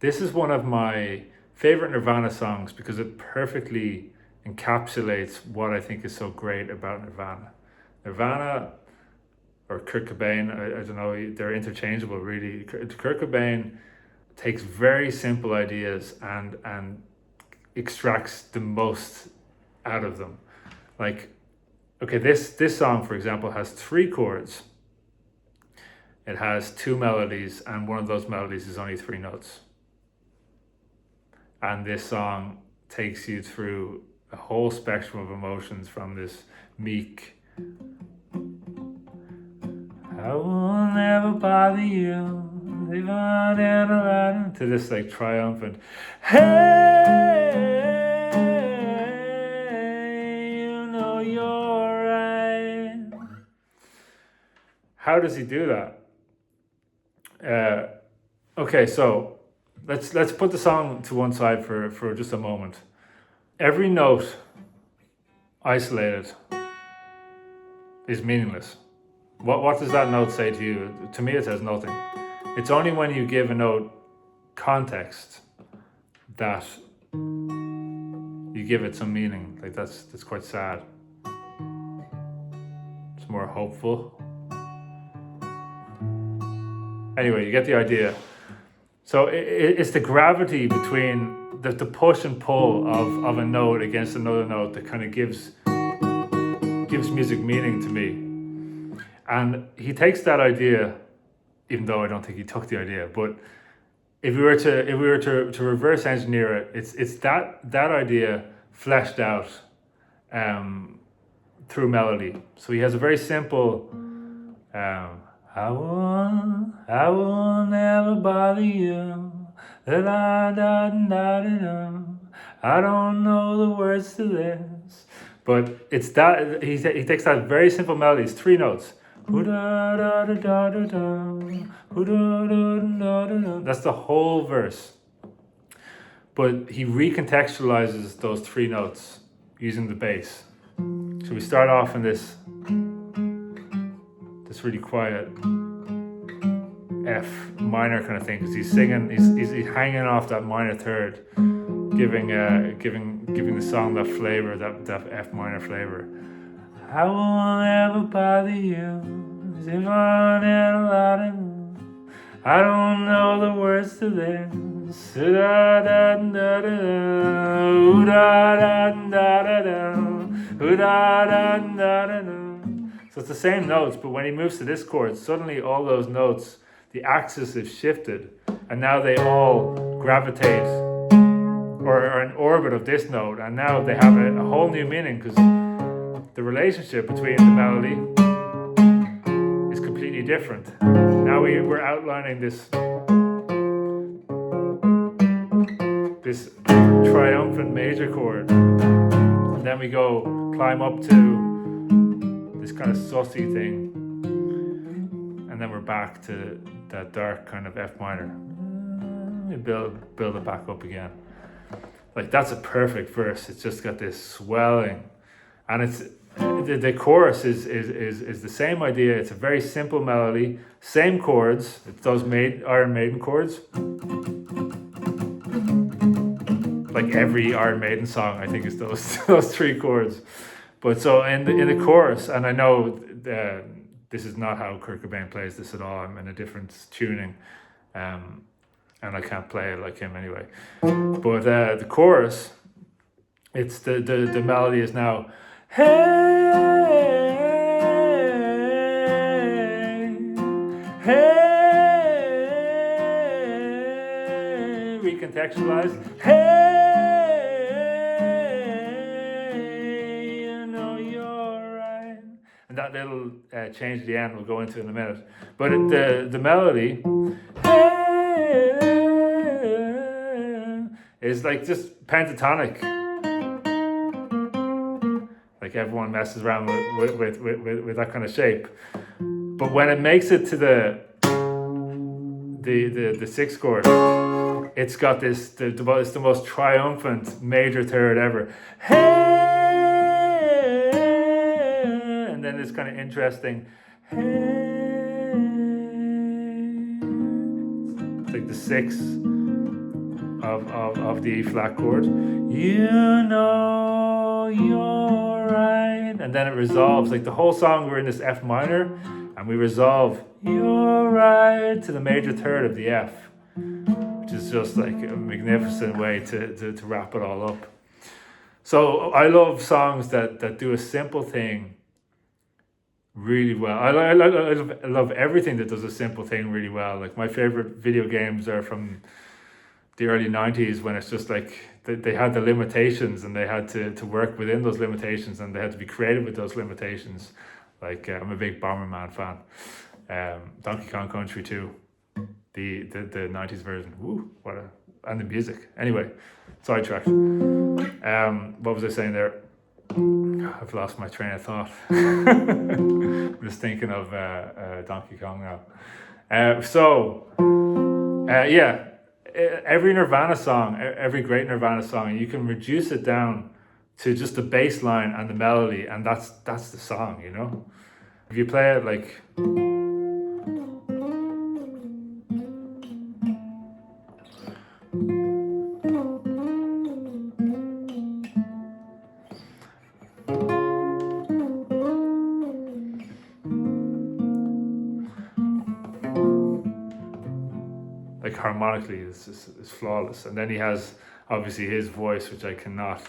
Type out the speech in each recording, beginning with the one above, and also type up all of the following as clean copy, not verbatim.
This is one of my favorite Nirvana songs because it perfectly encapsulates what I think is so great about Nirvana. Nirvana or Kurt Cobain, I don't know, they're interchangeable really. Kurt Cobain takes very simple ideas and extracts the most out of them. Like, okay, this song, for example, has three chords. It has two melodies, and one of those melodies is only three notes. And this song takes you through a whole spectrum of emotions, from this meek, I will never bother you, to this like triumphant, hey, you know you're right. How does he do that? Okay, so let's put the song to one side for just a moment. Every note isolated is meaningless. What does that note say to you? To me, it says nothing. It's only when you give a note context that you give it some meaning. Like that's quite sad. It's more hopeful. Anyway, you get the idea. So it's the gravity between the push and pull of a note against another note that kind of gives music meaning to me. And he takes that idea, even though I don't think he took the idea, but if we were to reverse engineer it, it's that idea fleshed out through melody. So he has a very simple I will never bother you. I don't know the words to this, but it's that he takes that very simple melody. It's three notes. That's the whole verse. But he recontextualizes those three notes using the bass. So we start off in this really quiet F minor kind of thing, because he's singing, he's hanging off that minor third, giving the song that flavor, that F minor flavor. I will never bother you, I don't know the words to this. So it's the same notes, but when he moves to this chord, suddenly all those notes, the axis is shifted, and now they all gravitate or are in orbit of this note, and now they have a whole new meaning, because the relationship between the melody is completely different. Now we're outlining this triumphant major chord, and then we climb up to this kind of sussy thing, and then we're back to that dark kind of F minor. We build it back up again. Like, that's a perfect verse. It's just got this swelling, and it's the chorus is the same idea. It's a very simple melody, same chords. It's those Iron Maiden chords. Like every Iron Maiden song, I think, is those three chords. But so in the chorus, and I know this is not how Kurt Cobain plays this at all. I'm in a different tuning, and I can't play it like him anyway. But the chorus, it's the melody is now, hey, hey, recontextualized, hey. That little change at the end we'll go into in a minute. But the melody is like just pentatonic. Like everyone messes around with that kind of shape. But when it makes it to the sixth chord, it's got this, it's the most triumphant major third ever. Hey! And then this kind of interesting, it's like the sixth of the E flat chord. You know you're right. And then it resolves, like the whole song we're in this F minor, and we resolve you're right to the major third of the F, which is just like a magnificent way to wrap it all up. So I love songs that do a simple thing really well. I love everything that does a simple thing really well. Like my favorite video games are from the early 90s, when it's just like they had the limitations and they had to work within those limitations, and they had to be creative with those limitations. Like I'm a big Bomberman fan. Donkey Kong Country 2, the 90s version. Woo, and the music. Anyway, sidetracked. What was I saying there? I've lost my train of thought. I'm just thinking of Donkey Kong now. Yeah, every Nirvana song, every great Nirvana song, you can reduce it down to just the bass line and the melody, and that's the song, you know? If you play it like harmonically, it's flawless. And then he has obviously his voice, which I cannot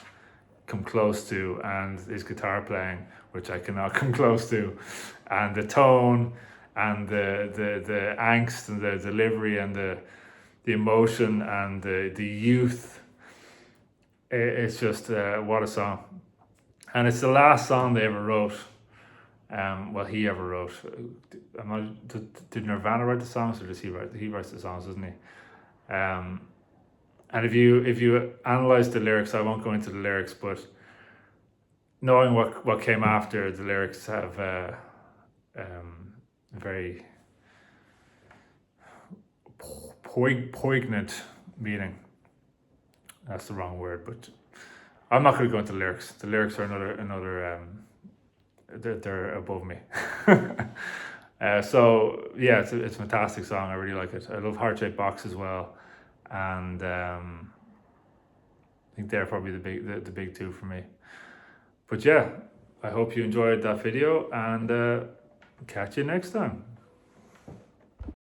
come close to, and his guitar playing, which I cannot come close to, and the tone and the angst and the delivery and the emotion and the youth. It's just what a song. And it's the last song they ever wrote. Well, he ever wrote. Did Nirvana write the songs, or does he write? He writes the songs, doesn't he? And if you analyze the lyrics, I won't go into the lyrics, but knowing what came after, the lyrics have very poignant meaning. That's the wrong word, but I'm not going to go into the lyrics. The lyrics are another. They're above me. So yeah, it's a fantastic song. I really like it. I love Heart Shaped Box as well, and I think they're probably the big two for me. But yeah, I hope you enjoyed that video, and catch you next time.